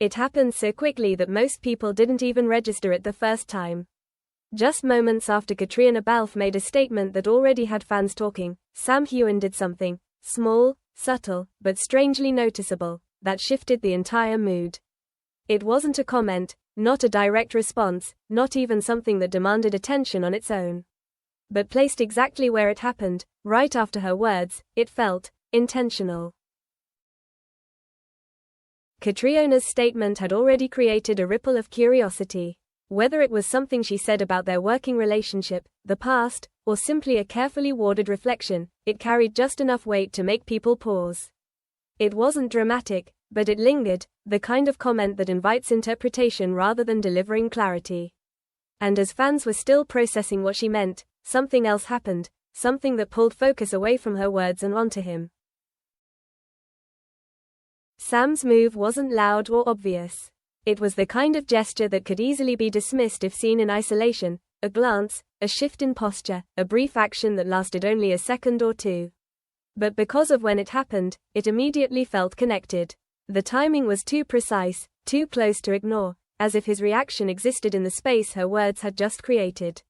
It happened so quickly that most people didn't even register it the first time. Just moments after Caitríona Balfe made a statement that already had fans talking, Sam Heughan did something small, subtle, but strangely noticeable, that shifted the entire mood. It wasn't a comment, not a direct response, not even something that demanded attention on its own. But placed exactly where it happened, right after her words, it felt intentional. Caitríona's statement had already created a ripple of curiosity. Whether it was something she said about their working relationship, the past, or simply a carefully worded reflection, it carried just enough weight to make people pause. It wasn't dramatic, but it lingered, the kind of comment that invites interpretation rather than delivering clarity. And as fans were still processing what she meant, something else happened, something that pulled focus away from her words and onto him. Sam's move wasn't loud or obvious. It was the kind of gesture that could easily be dismissed if seen in isolation, a glance, a shift in posture, a brief action that lasted only a second or two. But because of when it happened, it immediately felt connected. The timing was too precise, too close to ignore, as if his reaction existed in the space her words had just created.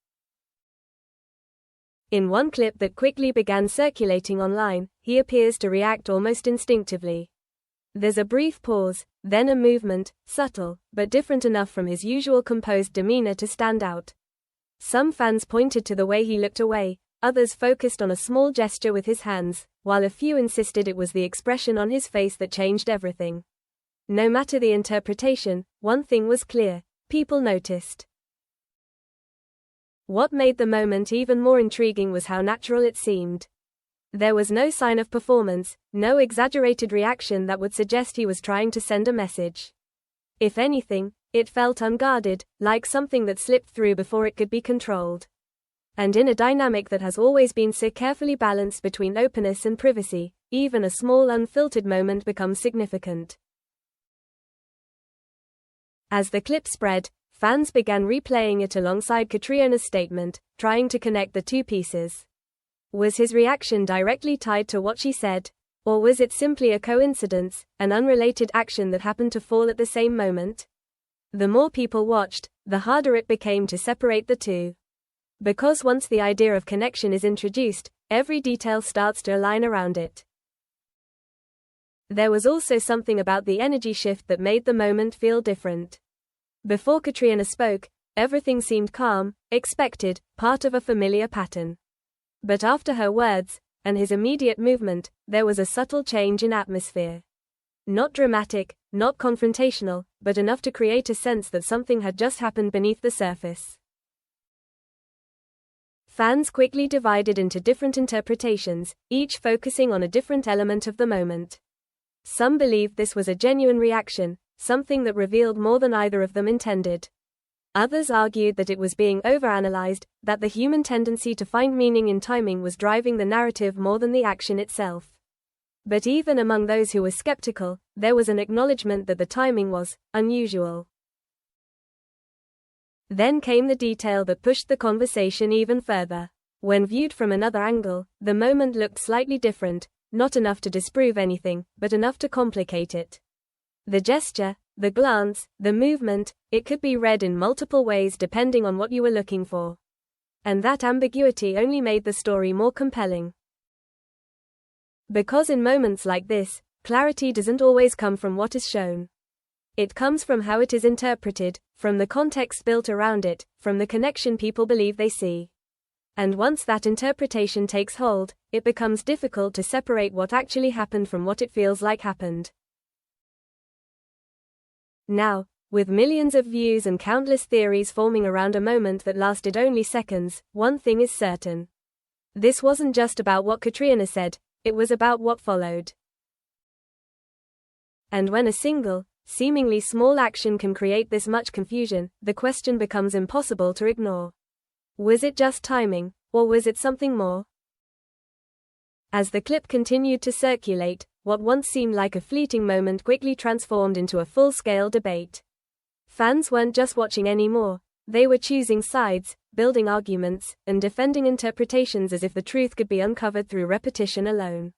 In one clip that quickly began circulating online, he appears to react almost instinctively. There's a brief pause, then a movement, subtle, but different enough from his usual composed demeanor to stand out. Some fans pointed to the way he looked away, others focused on a small gesture with his hands, while a few insisted it was the expression on his face that changed everything. No matter the interpretation, one thing was clear: people noticed. What made the moment even more intriguing was how natural it seemed. There was no sign of performance, no exaggerated reaction that would suggest he was trying to send a message. If anything, it felt unguarded, like something that slipped through before it could be controlled. And in a dynamic that has always been so carefully balanced between openness and privacy, even a small unfiltered moment becomes significant. As the clip spread, fans began replaying it alongside Caitríona's statement, trying to connect the two pieces. Was his reaction directly tied to what she said? Or was it simply a coincidence, an unrelated action that happened to fall at the same moment? The more people watched, the harder it became to separate the two. Because once the idea of connection is introduced, every detail starts to align around it. There was also something about the energy shift that made the moment feel different. Before Caitríona spoke, everything seemed calm, expected, part of a familiar pattern. But after her words, and his immediate movement, there was a subtle change in atmosphere. Not dramatic, not confrontational, but enough to create a sense that something had just happened beneath the surface. Fans quickly divided into different interpretations, each focusing on a different element of the moment. Some believed this was a genuine reaction, something that revealed more than either of them intended. Others argued that it was being overanalyzed, that the human tendency to find meaning in timing was driving the narrative more than the action itself. But even among those who were skeptical, there was an acknowledgement that the timing was unusual. Then came the detail that pushed the conversation even further. When viewed from another angle, the moment looked slightly different, not enough to disprove anything, but enough to complicate it. The gesture, the glance, the movement, it could be read in multiple ways depending on what you were looking for. And that ambiguity only made the story more compelling. Because in moments like this, clarity doesn't always come from what is shown. It comes from how it is interpreted, from the context built around it, from the connection people believe they see. And once that interpretation takes hold, it becomes difficult to separate what actually happened from what it feels like happened. Now, with millions of views and countless theories forming around a moment that lasted only seconds, one thing is certain. This wasn't just about what Caitríona said, it was about what followed. And when a single, seemingly small action can create this much confusion, the question becomes impossible to ignore. Was it just timing, or was it something more? As the clip continued to circulate, what once seemed like a fleeting moment quickly transformed into a full-scale debate. Fans weren't just watching anymore, they were choosing sides, building arguments, and defending interpretations as if the truth could be uncovered through repetition alone.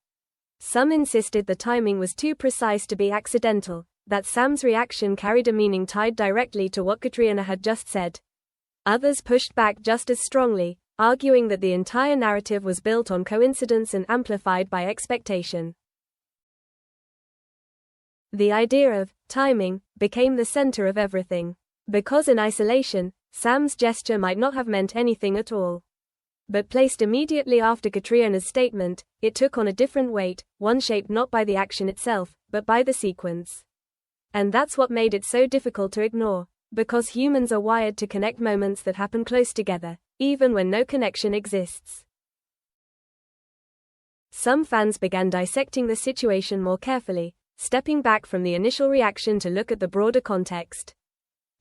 Some insisted the timing was too precise to be accidental, that Sam's reaction carried a meaning tied directly to what Caitríona had just said. Others pushed back just as strongly, arguing that the entire narrative was built on coincidence and amplified by expectation. The idea of timing became the center of everything. Because in isolation, Sam's gesture might not have meant anything at all. But placed immediately after Caitríona's statement, it took on a different weight, one shaped not by the action itself, but by the sequence. And that's what made it so difficult to ignore, because humans are wired to connect moments that happen close together, even when no connection exists. Some fans began dissecting the situation more carefully, stepping back from the initial reaction to look at the broader context.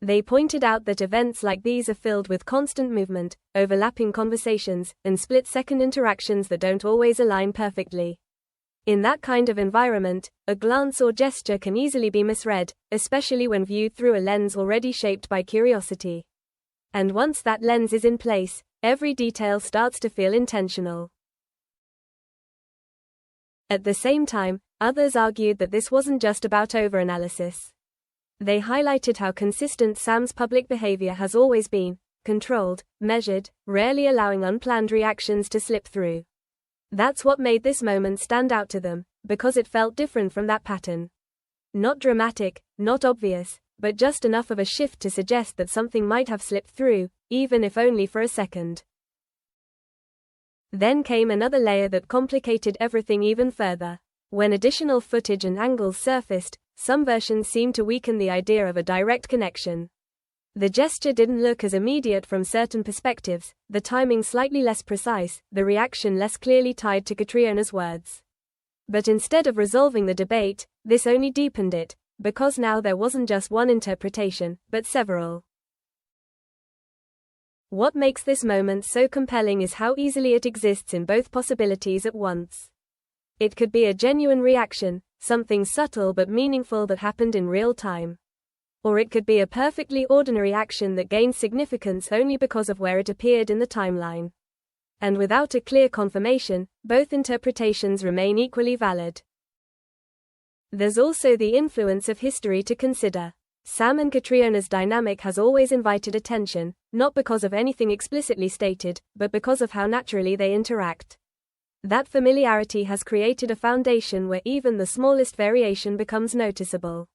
They pointed out that events like these are filled with constant movement, overlapping conversations, and split-second interactions that don't always align perfectly. In that kind of environment, a glance or gesture can easily be misread, especially when viewed through a lens already shaped by curiosity. And once that lens is in place, every detail starts to feel intentional. At the same time, others argued that this wasn't just about overanalysis. They highlighted how consistent Sam's public behavior has always been: controlled, measured, rarely allowing unplanned reactions to slip through. That's what made this moment stand out to them, because it felt different from that pattern. Not dramatic, not obvious, but just enough of a shift to suggest that something might have slipped through, even if only for a second. Then came another layer that complicated everything even further. When additional footage and angles surfaced, some versions seemed to weaken the idea of a direct connection. The gesture didn't look as immediate from certain perspectives, the timing slightly less precise, the reaction less clearly tied to Caitríona's words. But instead of resolving the debate, this only deepened it, because now there wasn't just one interpretation, but several. What makes this moment so compelling is how easily it exists in both possibilities at once. It could be a genuine reaction, something subtle but meaningful that happened in real time. Or it could be a perfectly ordinary action that gained significance only because of where it appeared in the timeline. And without a clear confirmation, both interpretations remain equally valid. There's also the influence of history to consider. Sam and Caitríona's dynamic has always invited attention, not because of anything explicitly stated, but because of how naturally they interact. That familiarity has created a foundation where even the smallest variation becomes noticeable.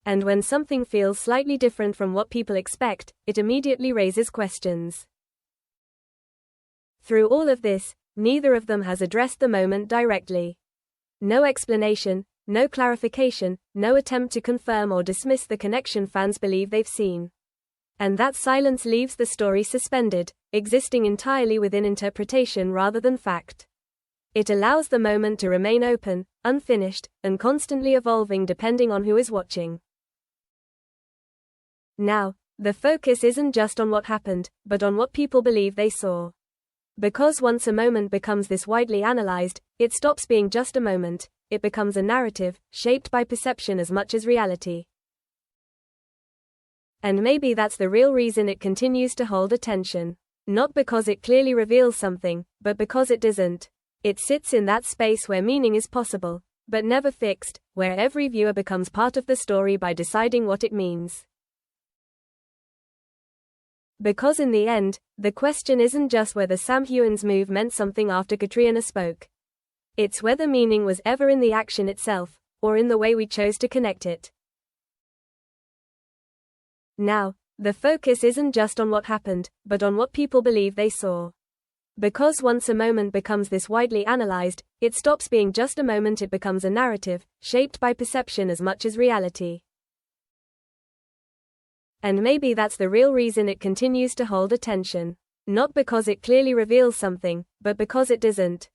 And when something feels slightly different from what people expect, it immediately raises questions. Through all of this, neither of them has addressed the moment directly. No explanation, no clarification, no attempt to confirm or dismiss the connection fans believe they've seen. And that silence leaves the story suspended, existing entirely within interpretation rather than fact. It allows the moment to remain open, unfinished, and constantly evolving depending on who is watching. Now, the focus isn't just on what happened, but on what people believe they saw. Because once a moment becomes this widely analyzed, it stops being just a moment, it becomes a narrative, shaped by perception as much as reality. And maybe that's the real reason it continues to hold attention. Not because it clearly reveals something, but because it doesn't. It sits in that space where meaning is possible, but never fixed, where every viewer becomes part of the story by deciding what it means. Because in the end, the question isn't just whether Sam Heughan's move meant something after Caitríona spoke. It's whether meaning was ever in the action itself, or in the way we chose to connect it. Now, the focus isn't just on what happened, but on what people believe they saw. Because once a moment becomes this widely analyzed, it stops being just a moment, it becomes a narrative, shaped by perception as much as reality. And maybe that's the real reason it continues to hold attention. Not because it clearly reveals something, but because it doesn't.